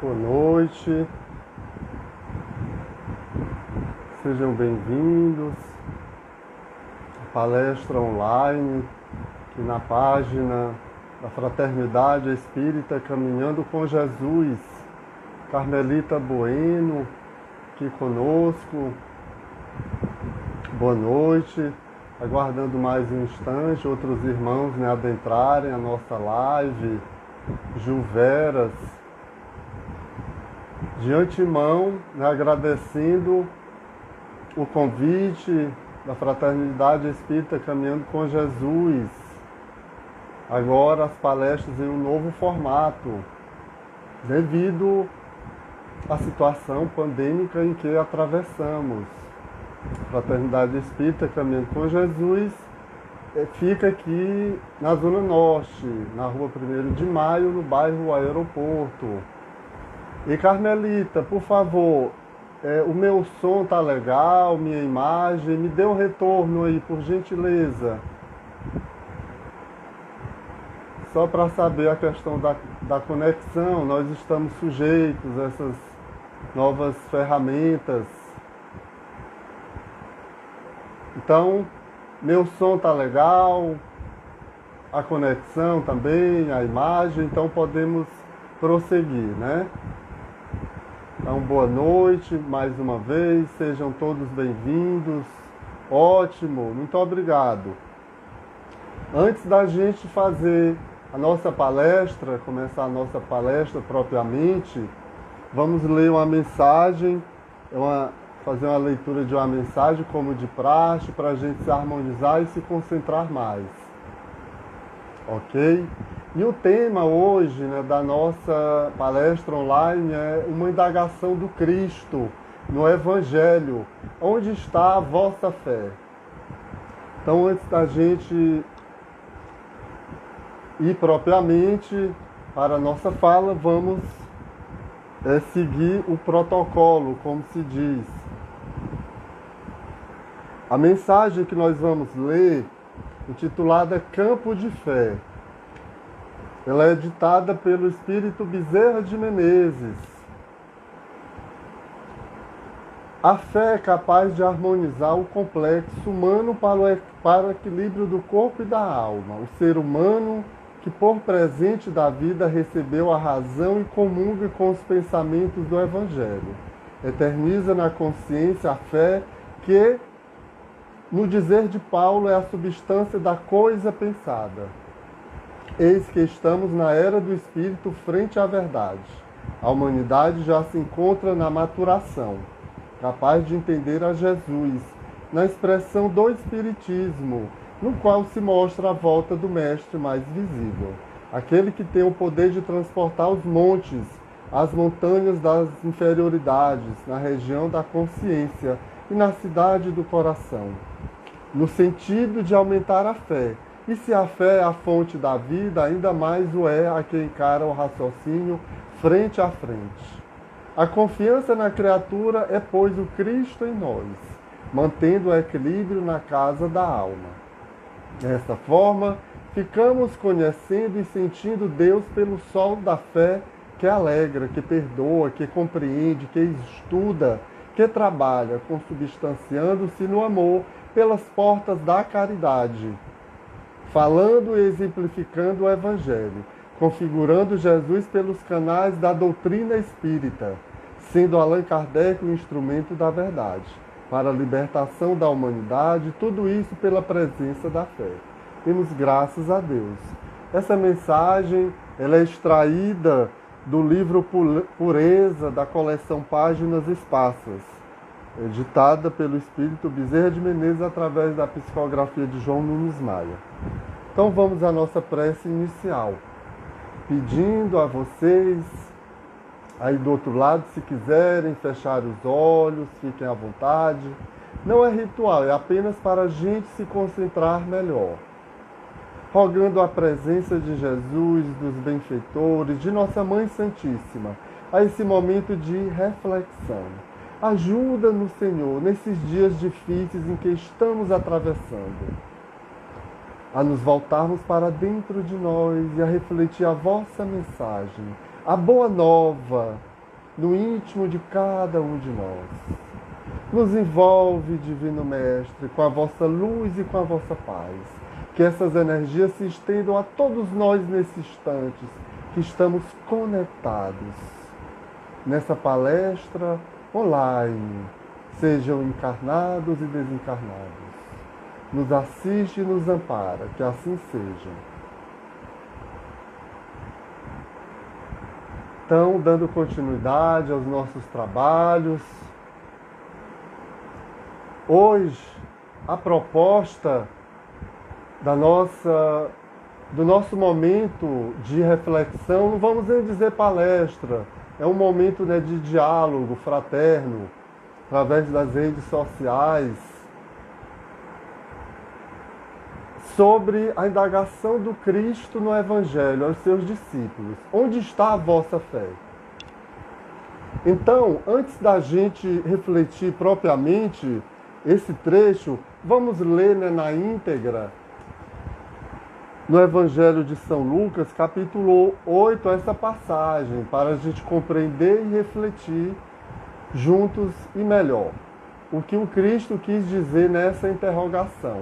Boa noite, sejam bem-vindos à palestra online aqui na página da Fraternidade Espírita Caminhando com Jesus. Carmelita Bueno aqui conosco. Boa noite, aguardando mais um instante, outros irmãos adentrarem a nossa live. Juveras, de antemão, agradecendo o convite da Fraternidade Espírita Caminhando com Jesus. Agora as palestras em um novo formato, devido à situação pandêmica em que atravessamos. A Fraternidade Espírita Caminhando com Jesus fica aqui na Zona Norte, na rua 1º de Maio, no bairro Aeroporto. E Carmelita, por favor, o meu som tá legal, minha imagem, me dê um retorno aí, por gentileza. Só para saber a questão da conexão, nós estamos sujeitos a essas novas ferramentas. Então, meu som tá legal, a conexão também, a imagem, então podemos prosseguir, né? Então, boa noite, mais uma vez, sejam todos bem-vindos. Ótimo, muito obrigado. Antes da gente fazer a nossa palestra, começar a nossa palestra propriamente, vamos ler uma mensagem, fazer uma leitura de uma mensagem como de praxe, para a gente se harmonizar e se concentrar mais. Ok? E o tema hoje, da nossa palestra online é uma indagação do Cristo no Evangelho. Onde está a vossa fé? Então, antes da gente ir propriamente para a nossa fala, vamos seguir o protocolo, como se diz. A mensagem que nós vamos ler, intitulada Campo de Fé, ela é ditada pelo Espírito Bezerra de Menezes. A fé é capaz de harmonizar o complexo humano para o equilíbrio do corpo e da alma. O ser humano que por presente da vida recebeu a razão e comunga com os pensamentos do Evangelho. Eterniza na consciência a fé que, no dizer de Paulo, é a substância da coisa pensada. Eis que estamos na era do Espírito frente à verdade. A humanidade já se encontra na maturação, capaz de entender a Jesus, na expressão do Espiritismo, no qual se mostra a volta do Mestre mais visível. Aquele que tem o poder de transportar os montes, as montanhas das inferioridades, na região da consciência e na cidade do coração, no sentido de aumentar a fé. E se a fé é a fonte da vida, ainda mais o é a que encara o raciocínio frente a frente. A confiança na criatura é, pois, o Cristo em nós, mantendo o equilíbrio na casa da alma. Desta forma, ficamos conhecendo e sentindo Deus pelo sol da fé que alegra, que perdoa, que compreende, que estuda, que trabalha, consubstanciando-se no amor pelas portas da caridade, falando e exemplificando o Evangelho, configurando Jesus pelos canais da doutrina espírita, sendo Allan Kardec o instrumento da verdade, para a libertação da humanidade, tudo isso pela presença da fé. Temos graças a Deus. Essa mensagem ela é extraída do livro Pureza, da coleção Páginas Esparsas, editada pelo Espírito Bezerra de Menezes através da psicografia de João Nunes Maia. Então vamos à nossa prece inicial, pedindo a vocês, aí do outro lado, se quiserem fechar os olhos, fiquem à vontade. Não é ritual, é apenas para a gente se concentrar melhor. Rogando a presença de Jesus, dos benfeitores, de Nossa Mãe Santíssima, a esse momento de reflexão. Ajuda-nos, Senhor, nesses dias difíceis em que estamos atravessando, a nos voltarmos para dentro de nós e a refletir a vossa mensagem, a boa nova no íntimo de cada um de nós. Nos envolve, Divino Mestre, com a vossa luz e com a vossa paz. Que essas energias se estendam a todos nós nesse instante, que estamos conectados nessa palestra online, sejam encarnados e desencarnados. Nos assiste e nos ampara, que assim seja. Então, dando continuidade aos nossos trabalhos, hoje a proposta do nosso momento de reflexão, não vamos nem dizer palestra, é um momento, né, de diálogo fraterno, através das redes sociais, sobre a indagação do Cristo no Evangelho aos seus discípulos. Onde está a vossa fé? Então, antes da gente refletir propriamente esse trecho, vamos ler, né, na íntegra, no Evangelho de São Lucas, capítulo 8, essa passagem, para a gente compreender e refletir juntos e melhor o que o Cristo quis dizer nessa interrogação.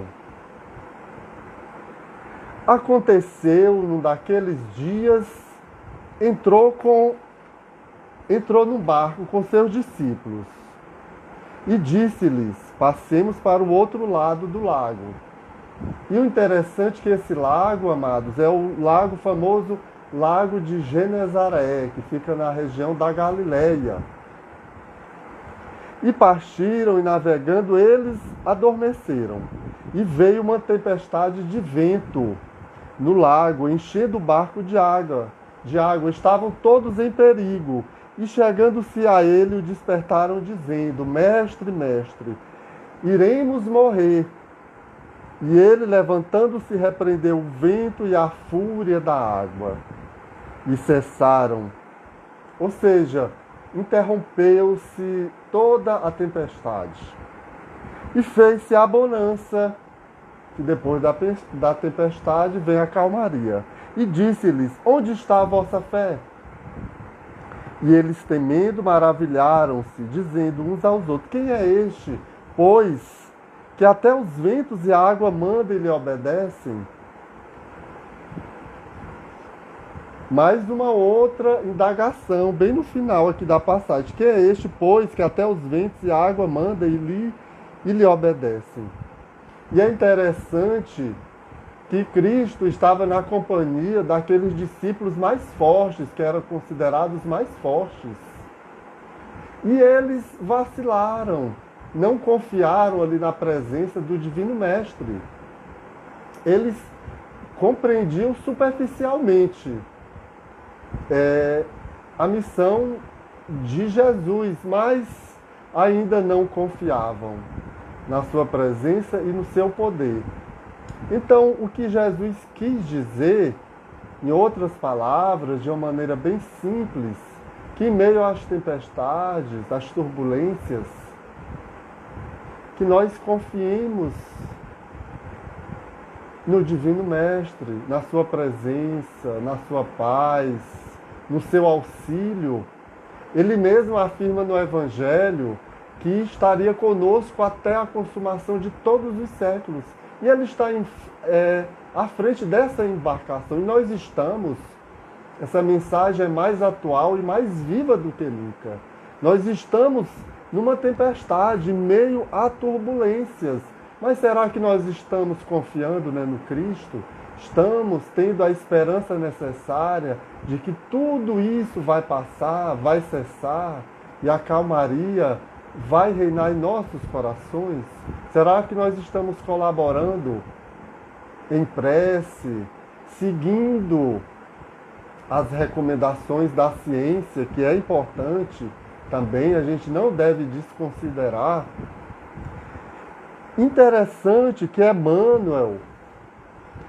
Aconteceu num daqueles dias, entrou num barco com seus discípulos e disse-lhes: passemos para o outro lado do lago. E o interessante é que esse lago, amados, é o lago famoso Lago de Genezaré, que fica na região da Galileia. E partiram, e navegando eles adormeceram. E veio uma tempestade de vento no lago, enchendo o barco de água. Estavam todos em perigo. E chegando-se a ele, o despertaram, dizendo: Mestre, mestre, iremos morrer. E ele, levantando-se, repreendeu o vento e a fúria da água. E cessaram. Ou seja, interrompeu-se toda a tempestade. E fez-se a bonança, que depois da tempestade vem a calmaria. E disse-lhes: onde está a vossa fé? E eles, temendo, maravilharam-se, dizendo uns aos outros: quem é este, pois, que até os ventos e a água mandam e lhe obedecem? Mais uma outra indagação, bem no final aqui da passagem. Quem é este, pois, que até os ventos e a água mandam e lhe obedecem? E é interessante que Cristo estava na companhia daqueles discípulos mais fortes, que eram considerados mais fortes. E eles vacilaram, não confiaram ali na presença do Divino Mestre. Eles compreendiam superficialmente a missão de Jesus, mas ainda não confiavam na sua presença e no seu poder. Então, o que Jesus quis dizer, em outras palavras, de uma maneira bem simples, que em meio às tempestades, às turbulências, que nós confiemos no Divino Mestre, na sua presença, na sua paz, no seu auxílio. Ele mesmo afirma no Evangelho que estaria conosco até a consumação de todos os séculos. E ele está à frente dessa embarcação. E nós estamos, essa mensagem é mais atual e mais viva do que nunca. Nós estamos numa tempestade, em meio a turbulências. Mas será que nós estamos confiando, né, no Cristo? Estamos tendo a esperança necessária de que tudo isso vai passar, vai cessar e a calmaria vai reinar em nossos corações? Será que nós estamos colaborando em prece, seguindo as recomendações da ciência, que é importante também, a gente não deve desconsiderar? Interessante que Emmanuel,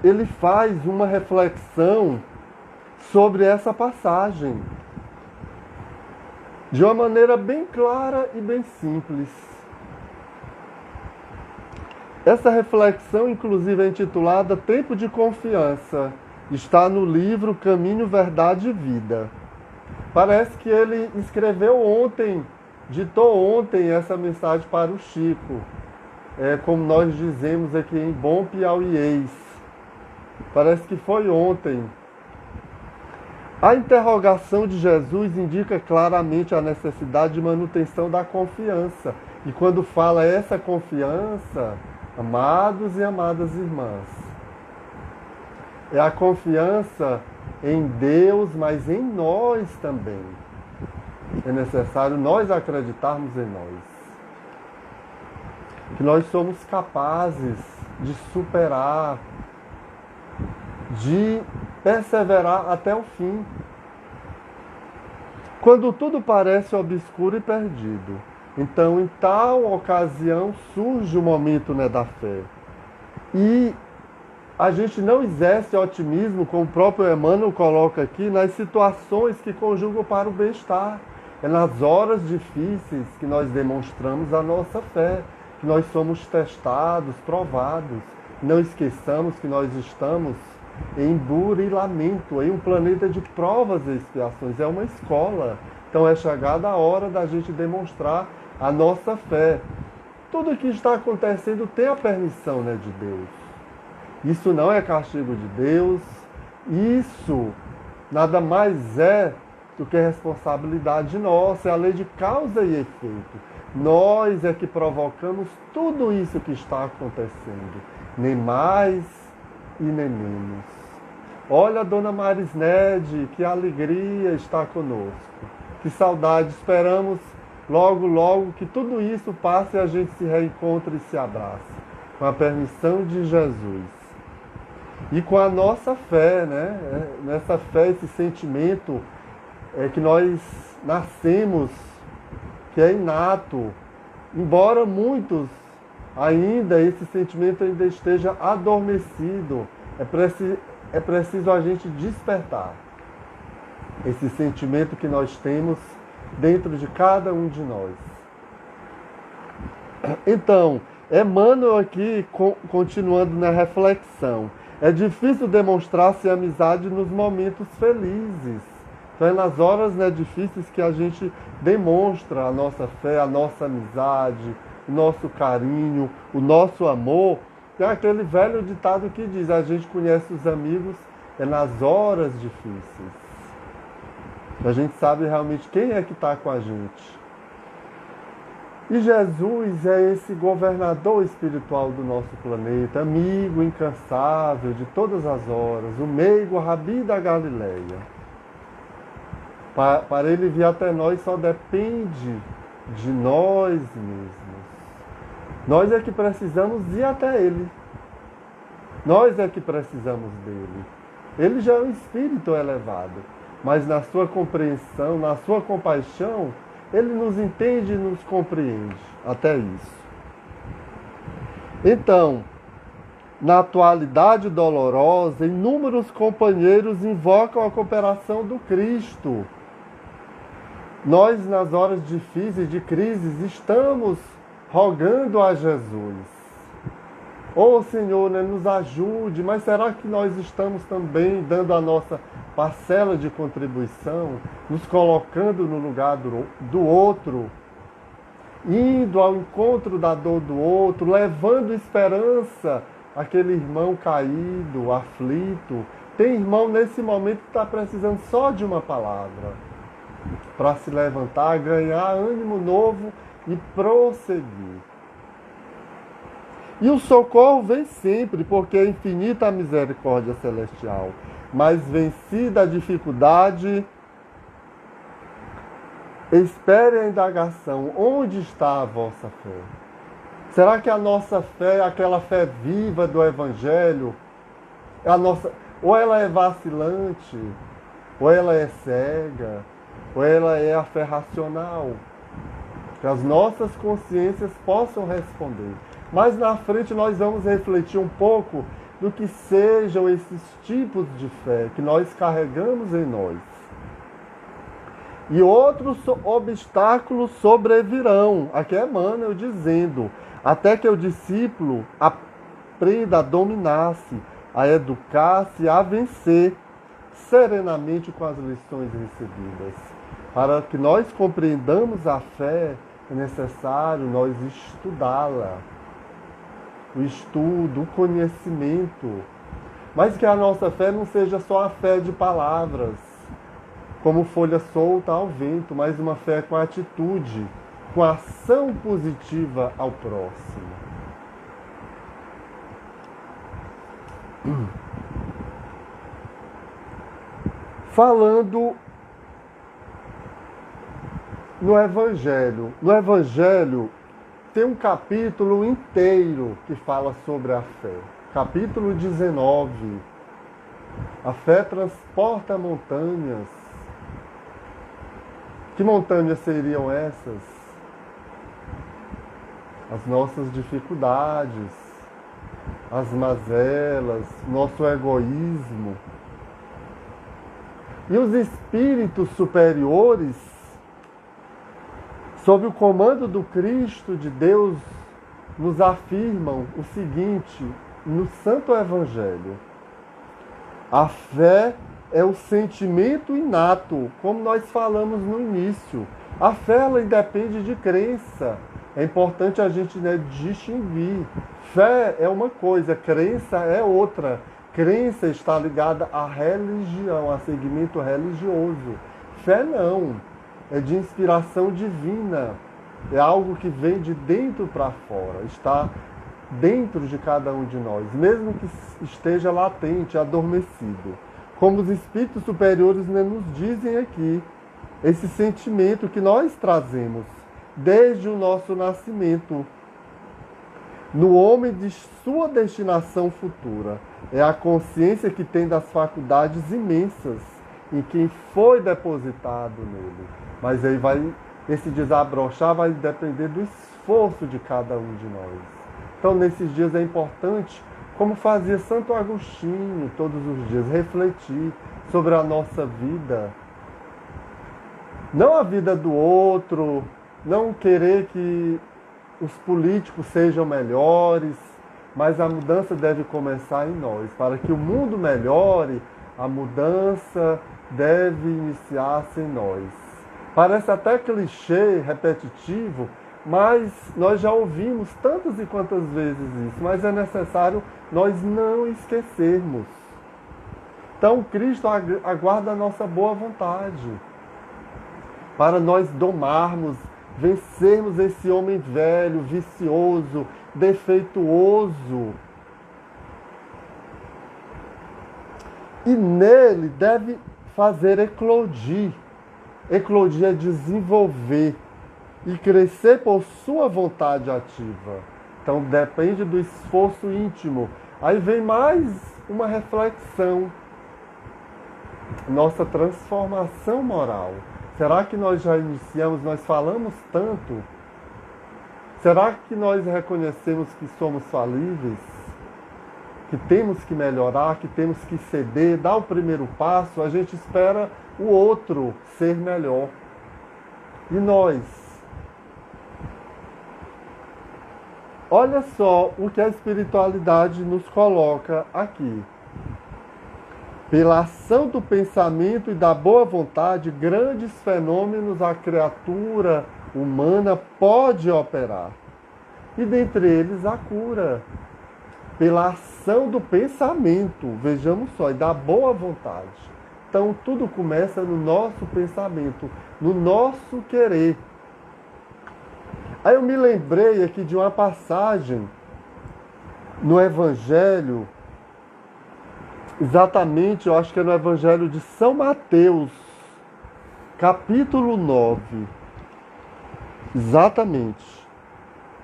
ele faz uma reflexão sobre essa passagem de uma maneira bem clara e bem simples. Essa reflexão, inclusive, é intitulada Tempo de Confiança. Está no livro Caminho, Verdade e Vida. Parece que ele escreveu ontem, ditou ontem essa mensagem para o Chico. Como nós dizemos aqui em bom piauiês. Parece que foi ontem. A interrogação de Jesus indica claramente a necessidade de manutenção da confiança. E quando fala essa confiança, amados e amadas irmãs, é a confiança em Deus, mas em nós também. É necessário nós acreditarmos em nós. Que nós somos capazes de superar, de perseverar até o fim. Quando tudo parece obscuro e perdido, então em tal ocasião surge o momento, da fé. E a gente não exerce otimismo, como o próprio Emmanuel coloca aqui, nas situações que conjugam para o bem-estar. É nas horas difíceis que nós demonstramos a nossa fé, que nós somos testados, provados. Não esqueçamos que nós estamos em burilamento, em um planeta de provas e expiações. É uma escola. Então é chegada a hora da gente demonstrar a nossa fé. Tudo que está acontecendo tem a permissão, de Deus. Isso não é castigo de Deus. Isso nada mais é do que responsabilidade nossa. É a lei de causa e efeito. Nós é que provocamos tudo isso que está acontecendo. Nem mais e nem menos. Olha a Dona Marisnede, que alegria está conosco. Que saudade. Esperamos logo, logo que tudo isso passe e a gente se reencontre e se abrace. Com a permissão de Jesus. E com a nossa fé, nessa fé, esse sentimento que nós nascemos, que é inato. Embora muitos ainda, esse sentimento ainda esteja adormecido, é preciso a gente despertar esse sentimento que nós temos dentro de cada um de nós. Então, Emmanuel aqui, continuando na reflexão, é difícil demonstrar-se amizade nos momentos felizes. Então é nas horas difíceis que a gente demonstra a nossa fé, a nossa amizade, o nosso carinho, o nosso amor. Tem aquele velho ditado que diz, a gente conhece os amigos nas horas difíceis. A gente sabe realmente quem é que está com a gente. E Jesus é esse governador espiritual do nosso planeta, amigo incansável de todas as horas, o meigo Rabi da Galileia. Para ele vir até nós só depende de nós mesmos. Nós é que precisamos ir até ele. Nós é que precisamos dele. Ele já é um espírito elevado, mas na sua compreensão, na sua compaixão, ele nos entende e nos compreende. Até isso. Então, na atualidade dolorosa, inúmeros companheiros invocam a cooperação do Cristo. Nós, nas horas difíceis, de crises, estamos rogando a Jesus. Senhor, nos ajude, mas será que nós estamos também dando a nossa parcela de contribuição, nos colocando no lugar do outro, indo ao encontro da dor do outro, levando esperança àquele irmão caído, aflito? Tem irmão nesse momento que está precisando só de uma palavra para se levantar, ganhar ânimo novo e prosseguir. E o socorro vem sempre, porque é infinita a misericórdia celestial. Mas vencida a dificuldade, espere a indagação. Onde está a vossa fé? Será que a nossa fé, aquela fé viva do Evangelho, ou ela é vacilante, ou ela é cega, ou ela é a fé racional? Que as nossas consciências possam responder. Mas na frente nós vamos refletir um pouco do que sejam esses tipos de fé que nós carregamos em nós. E outros obstáculos sobrevirão. Aqui é Emmanuel dizendo, até que o discípulo aprenda a dominar-se, a educar-se, a vencer. serenamente com as lições recebidas. Para que nós compreendamos a fé, é necessário nós estudá-la. O estudo, o conhecimento. Mas que a nossa fé não seja só a fé de palavras, como folha solta ao vento, mas uma fé com atitude, com ação positiva ao próximo. Falando no Evangelho. No Evangelho tem um capítulo inteiro que fala sobre a fé. Capítulo 19. A fé transporta montanhas. Que montanhas seriam essas? As nossas dificuldades, as mazelas, nosso egoísmo. E os espíritos superiores, sob o comando do Cristo de Deus, nos afirmam o seguinte no Santo Evangelho: a fé é o sentimento inato, como nós falamos no início. A fé, ela independe de crença. É importante a gente, distinguir. Fé é uma coisa, crença é outra. Crença está ligada à religião, a segmento religioso. Fé não, é de inspiração divina. É algo que vem de dentro para fora, está dentro de cada um de nós, mesmo que esteja latente, adormecido. Como os espíritos superiores nos dizem aqui, esse sentimento que nós trazemos desde o nosso nascimento, no homem de sua destinação futura. É a consciência que tem das faculdades imensas em quem foi depositado nele. Mas aí esse desabrochar vai depender do esforço de cada um de nós. Então, nesses dias é importante, como fazia Santo Agostinho todos os dias, refletir sobre a nossa vida. Não a vida do outro, não querer que os políticos sejam melhores, mas a mudança deve começar em nós. Para que o mundo melhore, a mudança deve iniciar-se em nós. Parece até clichê, repetitivo, mas nós já ouvimos tantas e quantas vezes isso, mas é necessário nós não esquecermos. Então, Cristo aguarda a nossa boa vontade, para nós domarmos, vencermos esse homem velho, vicioso, defeituoso. E nele deve fazer eclodir. Eclodir é desenvolver e crescer por sua vontade ativa. Então depende do esforço íntimo. Aí vem mais uma reflexão. Nossa transformação moral. Será que nós já iniciamos, nós falamos tanto? Será que nós reconhecemos que somos falíveis? Que temos que melhorar, que temos que ceder, dar o primeiro passo? A gente espera o outro ser melhor. E nós? Olha só o que a espiritualidade nos coloca aqui. Pela ação do pensamento e da boa vontade, grandes fenômenos a criatura humana pode operar. E dentre eles a cura. Pela ação do pensamento, vejamos só, e da boa vontade. Então tudo começa no nosso pensamento, no nosso querer. Aí eu me lembrei aqui de uma passagem no Evangelho, exatamente, eu acho que é no Evangelho de São Mateus, capítulo 9. Exatamente.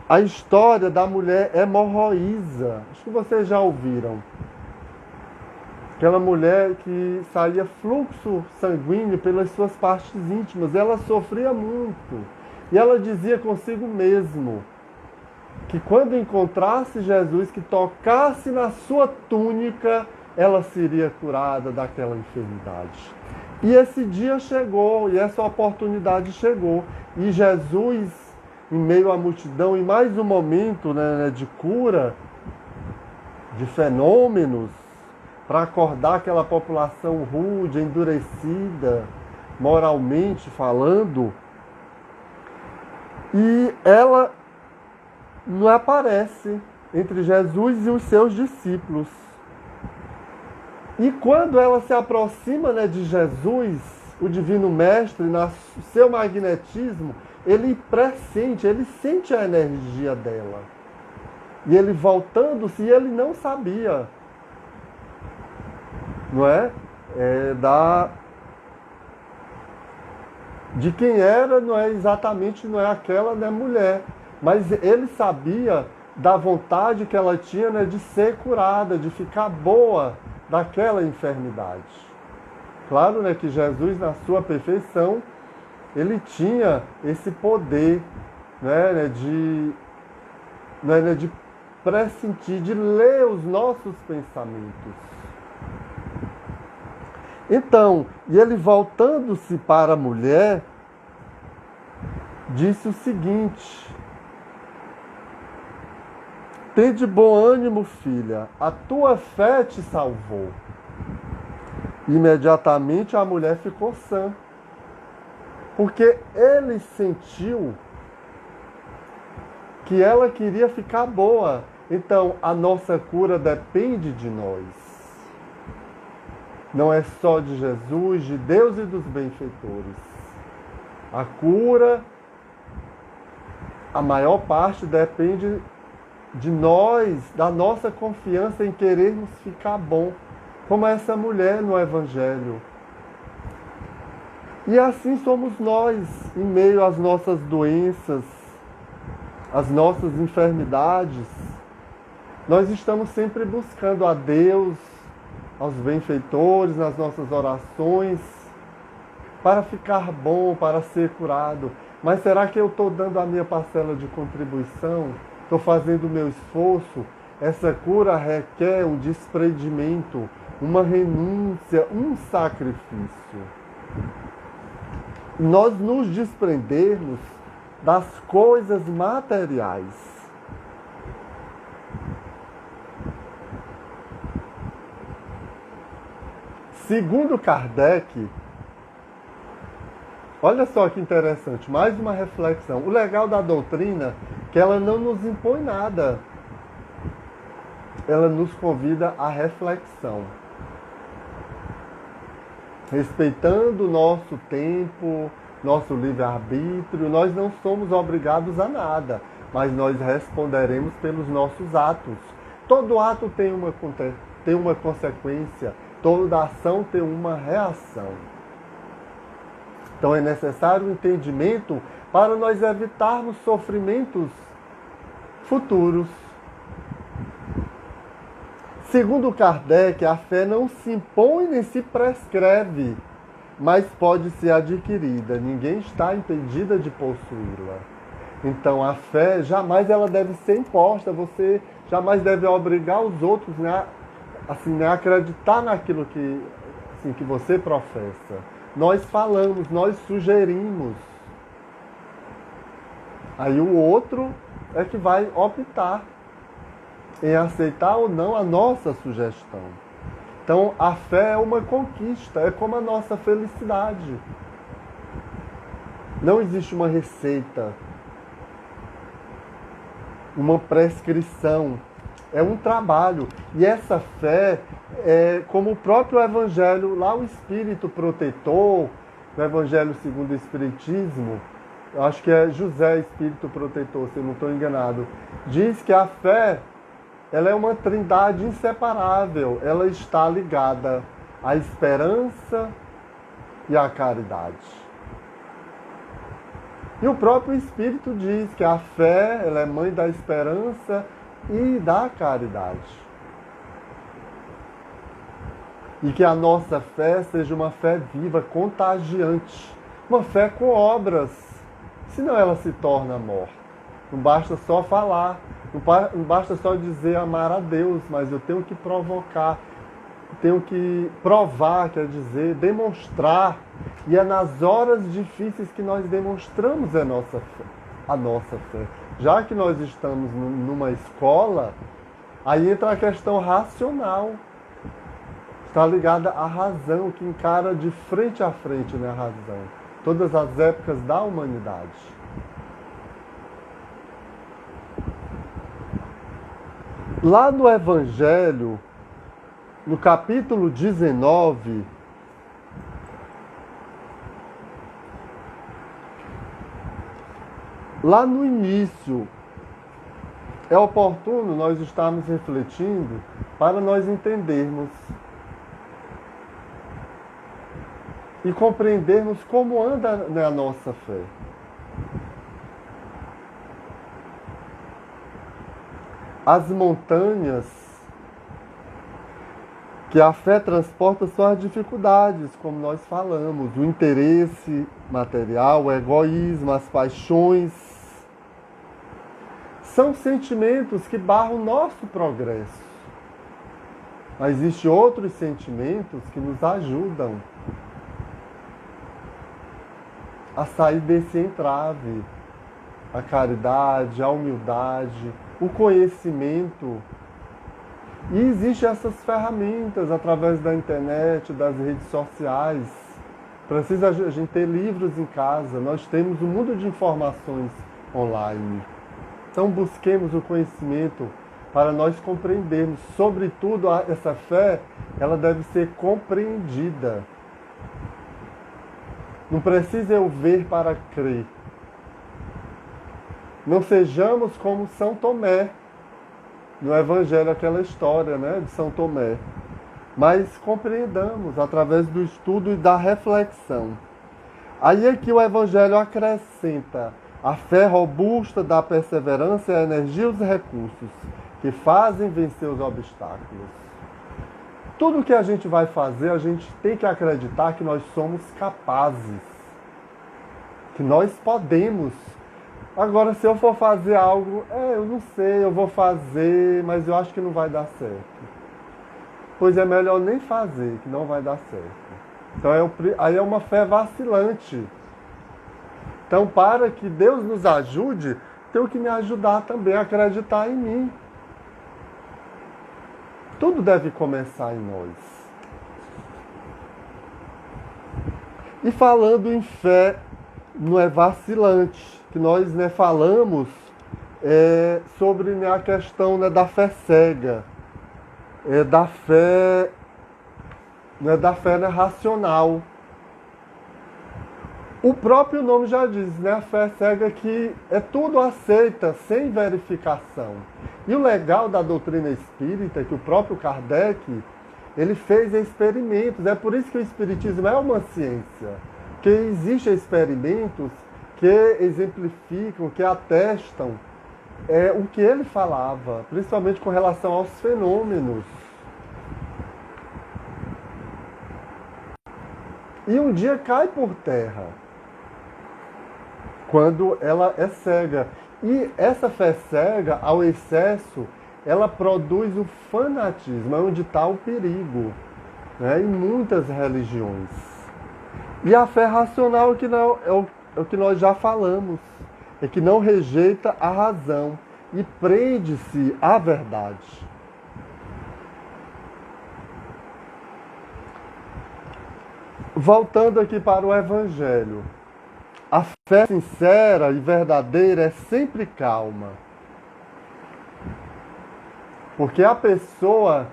A história da mulher hemorroísa. Acho que vocês já ouviram. Aquela mulher que saía fluxo sanguíneo pelas suas partes íntimas. Ela sofria muito. E ela dizia consigo mesmo que quando encontrasse Jesus, que tocasse na sua túnica, ela seria curada daquela enfermidade. E esse dia chegou, e essa oportunidade chegou. E Jesus, em meio à multidão, em mais um momento de cura, de fenômenos, para acordar aquela população rude, endurecida, moralmente falando, e ela não aparece entre Jesus e os seus discípulos. E quando ela se aproxima, né, de Jesus, o Divino Mestre, no seu magnetismo, ele pressente, ele sente a energia dela. E ele voltando-se, ele não sabia, não é? De quem era, não é exatamente, não é aquela, né, mulher. Mas ele sabia da vontade que ela tinha, né, de ser curada, de ficar boa daquela enfermidade. Claro, né, que Jesus, na sua perfeição, ele tinha esse poder, né, de pressentir, de ler os nossos pensamentos. Então, e ele voltando-se para a mulher, disse o seguinte: tende bom ânimo, filha, a tua fé te salvou. Imediatamente a mulher ficou sã, porque ele sentiu que ela queria ficar boa. Então, a nossa cura depende de nós. Não é só de Jesus, de Deus e dos benfeitores. A cura, a maior parte depende de nós, da nossa confiança em querermos ficar bom, como essa mulher no Evangelho. E assim somos nós, em meio às nossas doenças, às nossas enfermidades. Nós estamos sempre buscando a Deus, aos benfeitores, nas nossas orações, para ficar bom, para ser curado. Mas será que eu estou dando a minha parcela de contribuição? Estou fazendo o meu esforço? Essa cura requer um desprendimento, uma renúncia, um sacrifício. Nós nos desprendermos das coisas materiais. Segundo Kardec, olha só que interessante, mais uma reflexão. O legal da doutrina é que ela não nos impõe nada. Ela nos convida à reflexão. Respeitando o nosso tempo, nosso livre-arbítrio, nós não somos obrigados a nada, mas nós responderemos pelos nossos atos. Todo ato tem uma consequência, toda ação tem uma reação. Então é necessário um entendimento para nós evitarmos sofrimentos futuros. Segundo Kardec, a fé não se impõe nem se prescreve, mas pode ser adquirida. Ninguém está impedida de possuí-la. Então a fé jamais ela deve ser imposta. Você jamais deve obrigar os outros, né, assim, a acreditar naquilo que você professa. Nós falamos, nós sugerimos. Aí o outro é que vai optar em aceitar ou não a nossa sugestão. Então, a fé é uma conquista, é como a nossa felicidade. Não existe uma receita, uma prescrição. É um trabalho. E essa fé, como o próprio Evangelho, lá o Espírito Protetor, no Evangelho segundo o Espiritismo, eu acho que é José Espírito Protetor, se eu não estou enganado, diz que a fé, ela é uma trindade inseparável. Ela está ligada à esperança e à caridade. E o próprio Espírito diz que a fé, ela é mãe da esperança e da caridade. E que a nossa fé seja uma fé viva, contagiante. Uma fé com obras, senão ela se torna morta. Não basta só falar, não basta só dizer amar a Deus, mas eu tenho que provocar, tenho que provar, quer dizer, demonstrar. E é nas horas difíceis que nós demonstramos a nossa fé. Já que nós estamos numa escola, aí entra a questão racional. está ligada à razão, que encara de frente a frente, né, a razão. Todas as épocas da humanidade. Lá no Evangelho, no capítulo 19, lá no início, é oportuno nós estarmos refletindo para nós entendermos e compreendermos como anda a nossa fé. As montanhas que a fé transporta são as dificuldades, como nós falamos, o interesse material, o egoísmo, as paixões. São sentimentos que barram o nosso progresso. Mas existem outros sentimentos que nos ajudam a sair desse entrave. A caridade, a humildade, o conhecimento. E existem essas ferramentas através da internet, das redes sociais. Precisa a gente ter livros em casa. Nós temos um mundo de informações online. Então busquemos o conhecimento para nós compreendermos. Sobretudo, essa fé, ela deve ser compreendida. Não precisa eu ver para crer. Não sejamos como São Tomé, no Evangelho, aquela história, né, de São Tomé. Mas compreendamos através do estudo e da reflexão. Aí é que o Evangelho acrescenta a fé robusta da perseverança, a energia e os recursos que fazem vencer os obstáculos. Tudo que a gente vai fazer, a gente tem que acreditar que nós somos capazes, que nós podemos. Agora, se eu for fazer algo, eu não sei, eu vou fazer, mas eu acho que não vai dar certo. Pois é melhor nem fazer, que não vai dar certo. Então, aí é uma fé vacilante. Então, para que Deus nos ajude, tem que me ajudar também a acreditar em mim. Tudo deve começar em nós. E falando em fé, não é vacilante, que nós falamos sobre a questão da fé cega, da fé, não é da fé racional. O próprio nome já diz, a fé cega, que é tudo aceita sem verificação. E o legal da doutrina espírita é que o próprio Kardec, ele fez experimentos. É por isso que o espiritismo é uma ciência. Que existem experimentos que exemplificam, que atestam o que ele falava, principalmente com relação aos fenômenos. E um dia cai por terra, quando ela é cega. E essa fé cega, ao excesso, ela produz o fanatismo, é onde está o perigo, em muitas religiões. E a fé racional é o que nós já falamos, é que não rejeita a razão e prende-se à verdade. Voltando aqui para o Evangelho, a fé sincera e verdadeira é sempre calma. Porque a pessoa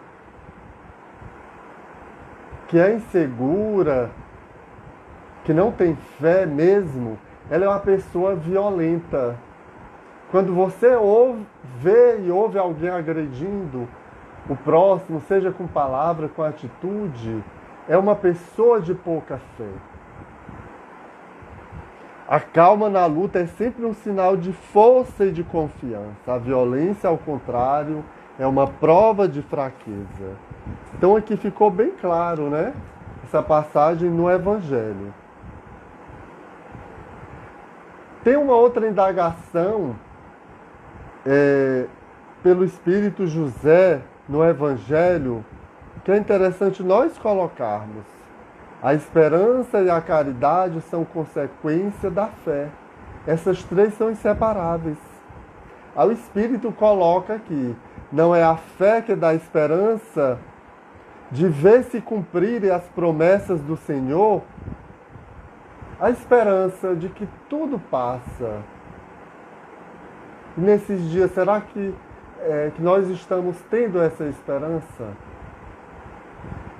que é insegura, que não tem fé mesmo, ela é uma pessoa violenta. Quando você vê e ouve alguém agredindo o próximo, seja com palavra, com atitude, é uma pessoa de pouca fé. A calma na luta é sempre um sinal de força e de confiança. A violência, ao contrário, é uma prova de fraqueza. Então aqui ficou bem claro, essa passagem no Evangelho. Tem uma outra indagação pelo Espírito José no Evangelho que é interessante nós colocarmos. A esperança e a caridade são consequência da fé. Essas três são inseparáveis. Aí o Espírito coloca aqui, não é a fé que dá esperança de ver se cumprirem as promessas do Senhor, a esperança de que tudo passa. E nesses dias, será que nós estamos tendo essa esperança?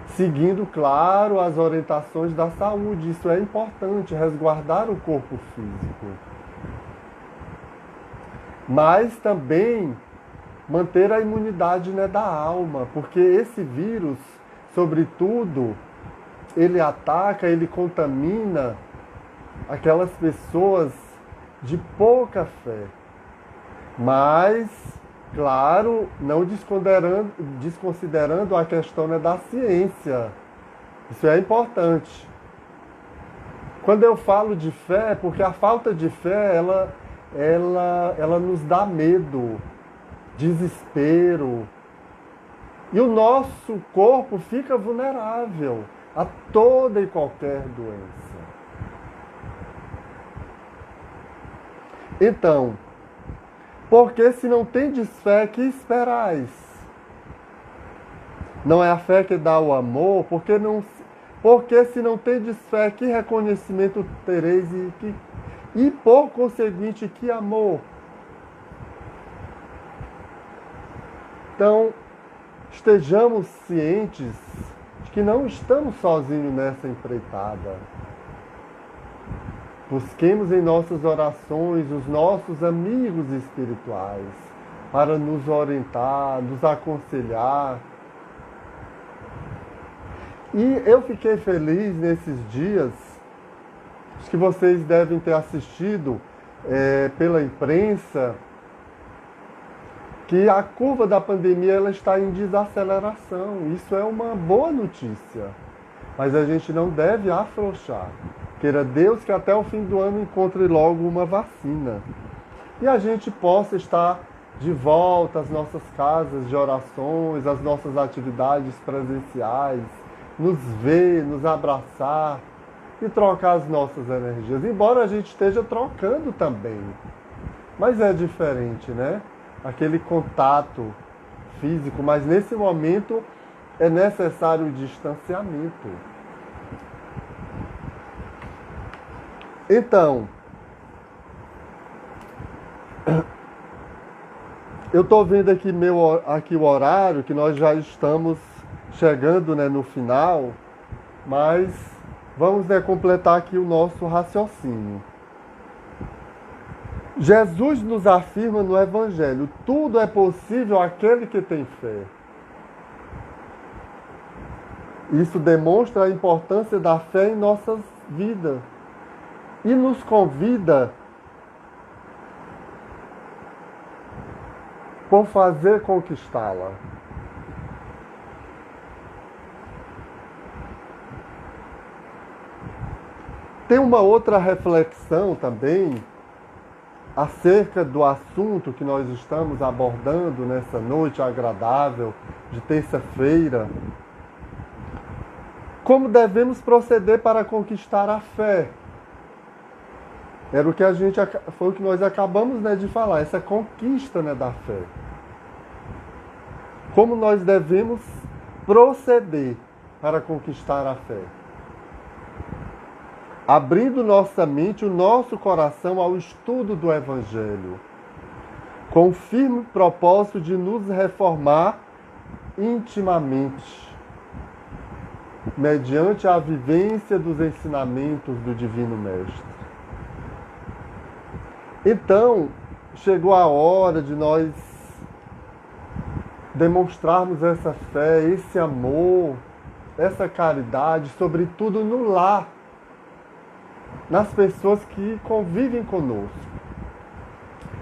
Seguindo, claro, as orientações da saúde. Isso é importante, resguardar o corpo físico. Mas também manter a imunidade, né, da alma, porque esse vírus, sobretudo, ele ataca, ele contamina aquelas pessoas de pouca fé. Mas, claro, não desconsiderando a questão, né, da ciência. Isso é importante. Quando eu falo de fé, porque a falta de fé, ela nos dá medo, desespero. E o nosso corpo fica vulnerável a toda e qualquer doença. Então, porque se não tendes fé, que esperais? Não é a fé que dá o amor? Porque se não tendes fé, que reconhecimento tereis e por conseguinte, que amor? Então, estejamos cientes de que não estamos sozinhos nessa empreitada. Busquemos em nossas orações os nossos amigos espirituais para nos orientar, nos aconselhar. E eu fiquei feliz nesses dias, acho que vocês devem ter assistido pela imprensa, que a curva da pandemia ela está em desaceleração. Isso é uma boa notícia, mas a gente não deve afrouxar. Queira Deus que até o fim do ano encontre logo uma vacina. E a gente possa estar de volta às nossas casas de orações, às nossas atividades presenciais, nos ver, nos abraçar e trocar as nossas energias. Embora a gente esteja trocando também. Mas é diferente, né? Aquele contato físico, mas nesse momento é necessário o distanciamento. Então, eu estou vendo aqui o horário, que nós já estamos chegando, né, no final, mas vamos, né, completar aqui o nosso raciocínio. Jesus nos afirma no Evangelho, tudo é possível àquele que tem fé. Isso demonstra a importância da fé em nossas vidas. E nos convida por fazer conquistá-la. Tem uma outra reflexão também acerca do assunto que nós estamos abordando nessa noite agradável de terça-feira. Como devemos proceder para conquistar a fé? Foi o que nós acabamos, né, de falar, essa conquista, né, da fé. Como nós devemos proceder para conquistar a fé? Abrindo nossa mente, o nosso coração ao estudo do Evangelho, com o firme propósito de nos reformar intimamente, mediante a vivência dos ensinamentos do Divino Mestre. Então, chegou a hora de nós demonstrarmos essa fé, esse amor, essa caridade, sobretudo no lar, nas pessoas que convivem conosco.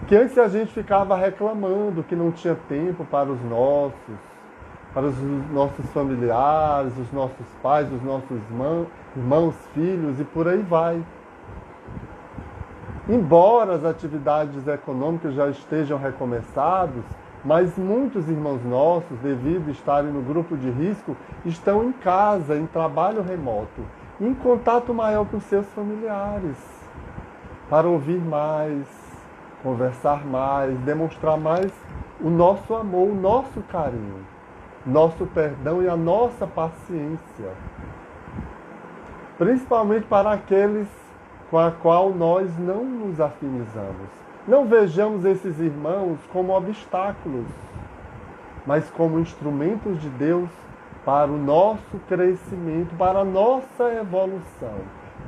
Que antes a gente ficava reclamando que não tinha tempo para os nossos familiares, os nossos pais, os nossos irmãos, filhos e por aí vai. Embora as atividades econômicas já estejam recomeçadas, mas muitos irmãos nossos, devido a estarem no grupo de risco, estão em casa, em trabalho remoto, em contato maior com seus familiares, para ouvir mais, conversar mais, demonstrar mais o nosso amor, o nosso carinho. nosso perdão e a nossa paciência. Principalmente para aqueles com a qual nós não nos afinizamos. Não vejamos esses irmãos como obstáculos, mas como instrumentos de Deus para o nosso crescimento, para a nossa evolução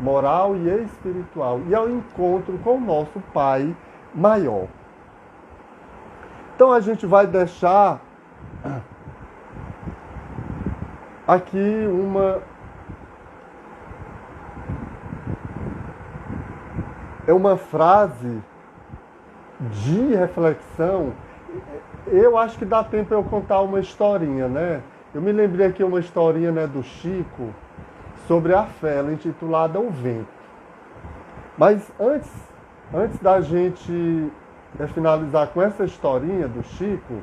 moral e espiritual e ao encontro com o nosso Pai maior. Então a gente vai deixar aqui uma frase de reflexão. Eu acho que dá tempo eu contar uma historinha, né? Eu me lembrei aqui uma historinha, né, do Chico sobre a fé, ela é intitulada O Vento. Mas antes da gente finalizar com essa historinha do Chico,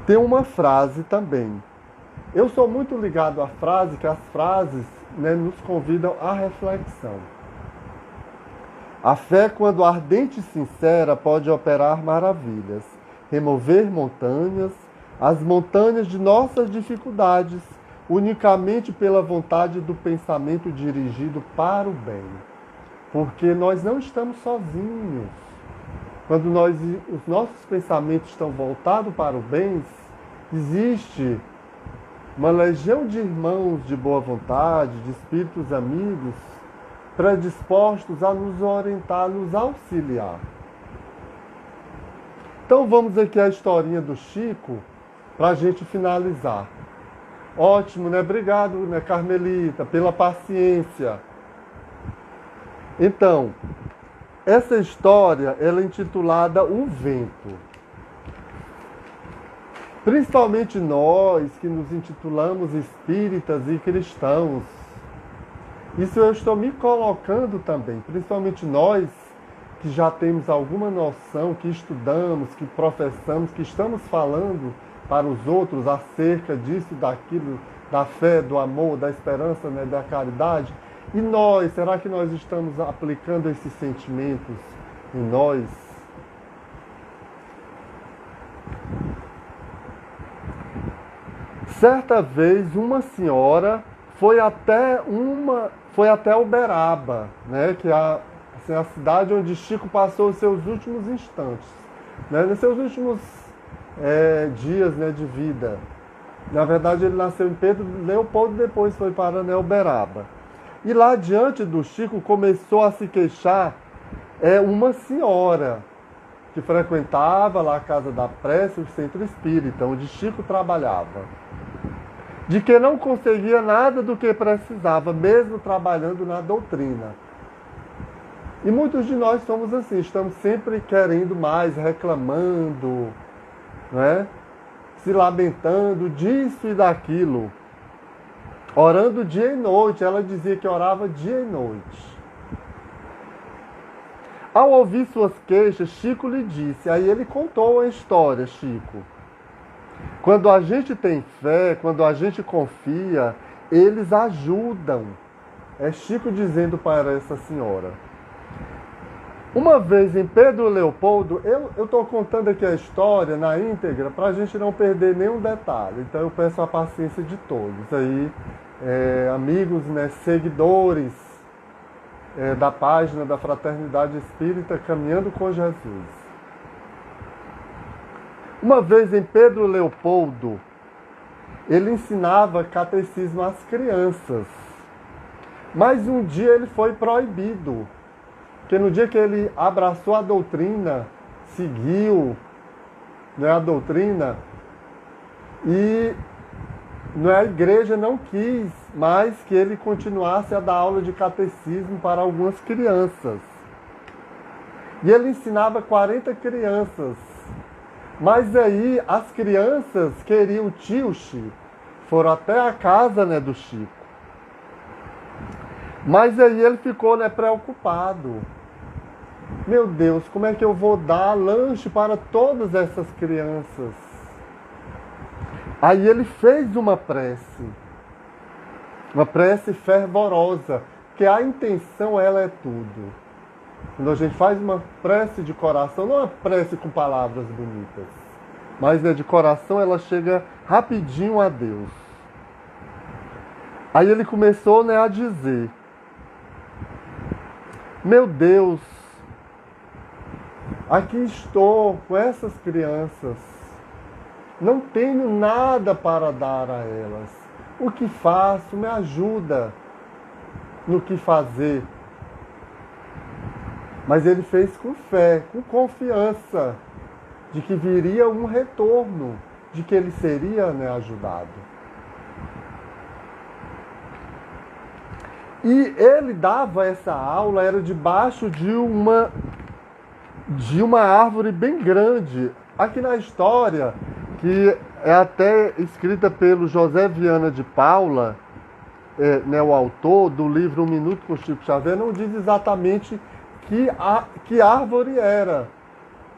tem uma frase também. Eu sou muito ligado à frase, que as frases, né, nos convidam à reflexão. A fé, quando ardente e sincera, pode operar maravilhas, remover montanhas, as montanhas de nossas dificuldades, unicamente pela vontade do pensamento dirigido para o bem. Porque nós não estamos sozinhos. Quando os nossos pensamentos estão voltados para o bem, existe uma legião de irmãos de boa vontade, de espíritos amigos, predispostos a nos orientar, a nos auxiliar. Então vamos aqui à historinha do Chico, para a gente finalizar. Ótimo, né? Obrigado, né, Carmelita, pela paciência. Então, essa história, ela é intitulada O Vento. Principalmente nós que nos intitulamos espíritas e cristãos. Isso eu estou me colocando também, principalmente nós que já temos alguma noção, que estudamos, que professamos, que estamos falando para os outros acerca disso e daquilo, da fé, do amor, da esperança, né, da caridade. E nós, será que nós estamos aplicando esses sentimentos em nós? Certa vez, uma senhora foi até Uberaba, né, que é a cidade onde Chico passou os seus últimos instantes, né, nos seus últimos dias, né, de vida. Na verdade, ele nasceu em Pedro Leopoldo e depois foi para Uberaba. E lá diante do Chico começou a se queixar uma senhora que frequentava lá a Casa da Prece, o Centro Espírita, onde Chico trabalhava, de que não conseguia nada do que precisava, mesmo trabalhando na doutrina. E muitos de nós somos assim, estamos sempre querendo mais, reclamando, né? Se lamentando disso e daquilo, orando dia e noite. Ela dizia que orava dia e noite. Ao ouvir suas queixas, Chico lhe disse, aí ele contou a história, Chico. Quando a gente tem fé, quando a gente confia, eles ajudam. É Chico dizendo para essa senhora. Uma vez em Pedro Leopoldo, eu estou contando aqui a história na íntegra para a gente não perder nenhum detalhe. Então eu peço a paciência de todos aí, amigos, né, seguidores da página da Fraternidade Espírita Caminhando com Jesus. Uma vez em Pedro Leopoldo, ele ensinava catecismo às crianças. Mas um dia ele foi proibido. Porque no dia que ele abraçou a doutrina, seguiu, né, a doutrina, e a igreja não quis mais que ele continuasse a dar aula de catecismo para algumas crianças. E ele ensinava 40 crianças. Mas aí as crianças queriam o tio Chico. Foram até a casa, né, do Chico. Mas aí ele ficou, né, preocupado. Meu Deus, como é que eu vou dar lanche para todas essas crianças? Aí ele fez uma prece fervorosa, que a intenção, ela é tudo. Quando a gente faz uma prece de coração, não é uma prece com palavras bonitas, mas de coração ela chega rapidinho a Deus. Aí ele começou a dizer: meu Deus, aqui estou com essas crianças, não tenho nada para dar a elas. O que faço? Me ajuda no que fazer. Mas ele fez com fé, com confiança de que viria um retorno, de que ele seria ajudado. E ele dava essa aula, era debaixo de uma árvore bem grande. Aqui na história, que é até escrita pelo José Viana de Paula, o autor do livro Um Minuto com Chico Xavier, não diz exatamente que árvore era.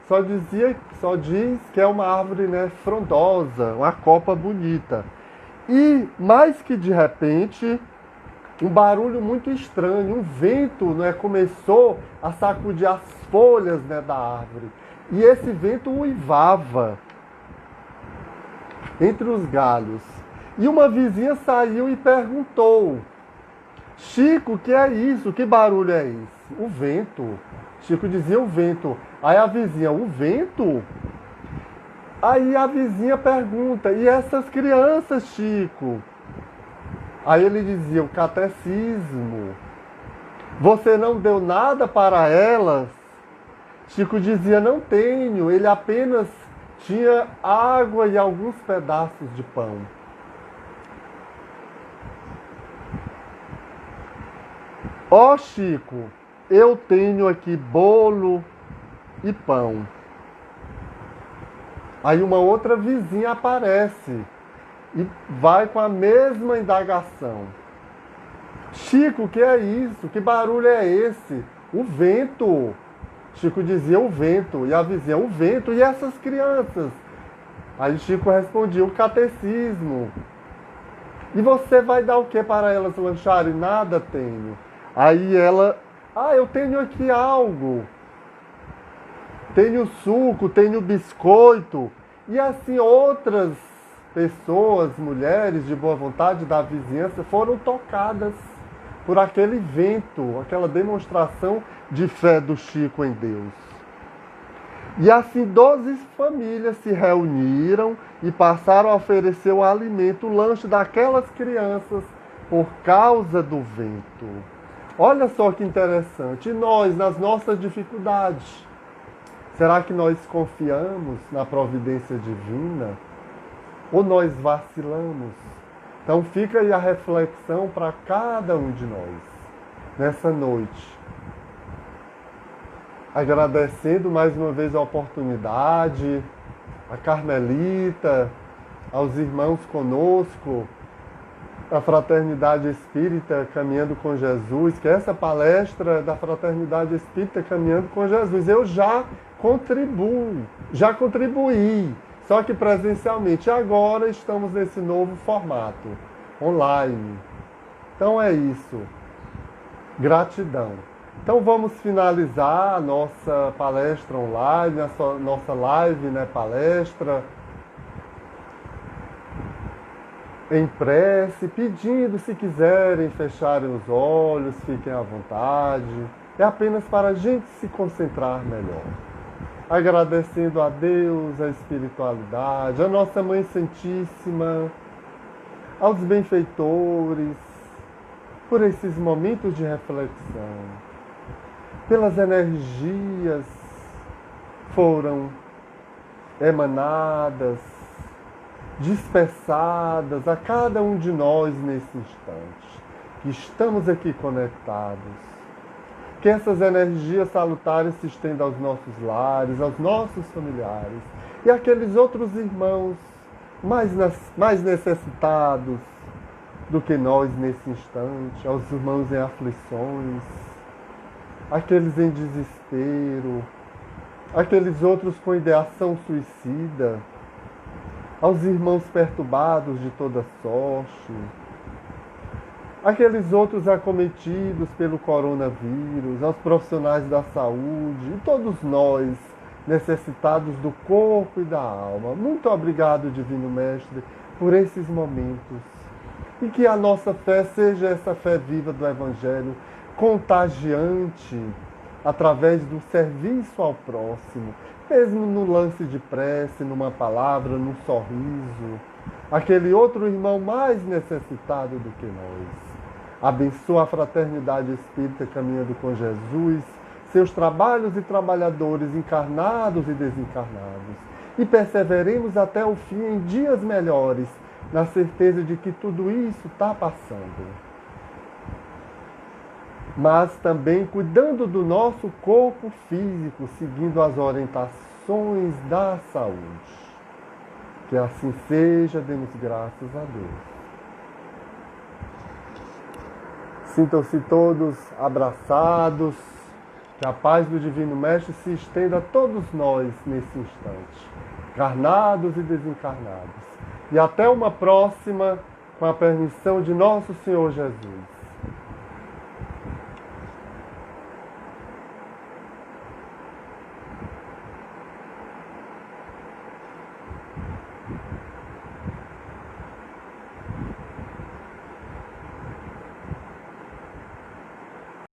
Só diz que é uma árvore frondosa, uma copa bonita. E, mais que de repente, um barulho muito estranho, um vento começou a sacudir as folhas da árvore. E esse vento uivava entre os galhos. E uma vizinha saiu e perguntou: Chico, o que é isso? Que barulho é esse? O vento. Chico dizia: o vento. Aí a vizinha: o vento? Aí a vizinha pergunta: e essas crianças, Chico? Aí ele dizia: o catecismo. Você não deu nada para elas? Chico dizia: não tenho. Ele apenas tinha água e alguns pedaços de pão. Ó Chico, eu tenho aqui bolo e pão. Aí uma outra vizinha aparece e vai com a mesma indagação. Chico, o que é isso? Que barulho é esse? O vento. Chico dizia: o vento. E a vizinha: o vento. E essas crianças? Aí Chico respondia: o catecismo. E você vai dar o que para elas lancharem? Nada tenho. Aí ela: eu tenho aqui algo. Tenho suco, tenho biscoito. E assim outras pessoas, mulheres de boa vontade da vizinhança foram tocadas por aquele vento, aquela demonstração de fé do Chico em Deus. E assim 12 famílias se reuniram e passaram a oferecer o alimento, o lanche daquelas crianças por causa do vento. Olha só que interessante. E nós, nas nossas dificuldades, será que nós confiamos na providência divina? Ou nós vacilamos? Então fica aí a reflexão para cada um de nós, nessa noite. Agradecendo mais uma vez a oportunidade, a Carmelita, aos irmãos conosco, a Fraternidade Espírita Caminhando com Jesus, que essa palestra da Fraternidade Espírita Caminhando com Jesus, eu já contribuí, só que presencialmente. Agora estamos nesse novo formato, online. Então é isso. Gratidão. Então vamos finalizar a nossa palestra online, a nossa live, palestra, em prece, pedindo, se quiserem, fecharem os olhos, fiquem à vontade. É apenas para a gente se concentrar melhor. Agradecendo a Deus, a espiritualidade, a nossa Mãe Santíssima, aos benfeitores, por esses momentos de reflexão, pelas energias foram emanadas, dispersadas a cada um de nós nesse instante, que estamos aqui conectados. Que essas energias salutares se estendam aos nossos lares, aos nossos familiares e àqueles outros irmãos mais necessitados do que nós nesse instante, aos irmãos em aflições, aqueles em desespero, aqueles outros com ideação suicida, aos irmãos perturbados de toda sorte, aqueles outros acometidos pelo coronavírus, aos profissionais da saúde, e todos nós necessitados do corpo e da alma. Muito obrigado, Divino Mestre, por esses momentos. E que a nossa fé seja essa fé viva do Evangelho, contagiante, através do serviço ao próximo, mesmo no lance de prece, numa palavra, num sorriso, aquele outro irmão mais necessitado do que nós. Abençoa a fraternidade espírita caminhando com Jesus, seus trabalhos e trabalhadores encarnados e desencarnados. E perseveremos até o fim em dias melhores, na certeza de que tudo isso está passando. Mas também cuidando do nosso corpo físico, seguindo as orientações da saúde. Que assim seja, demos graças a Deus. Sintam-se todos abraçados, que a paz do Divino Mestre se estenda a todos nós nesse instante, encarnados e desencarnados. E até uma próxima, com a permissão de nosso Senhor Jesus.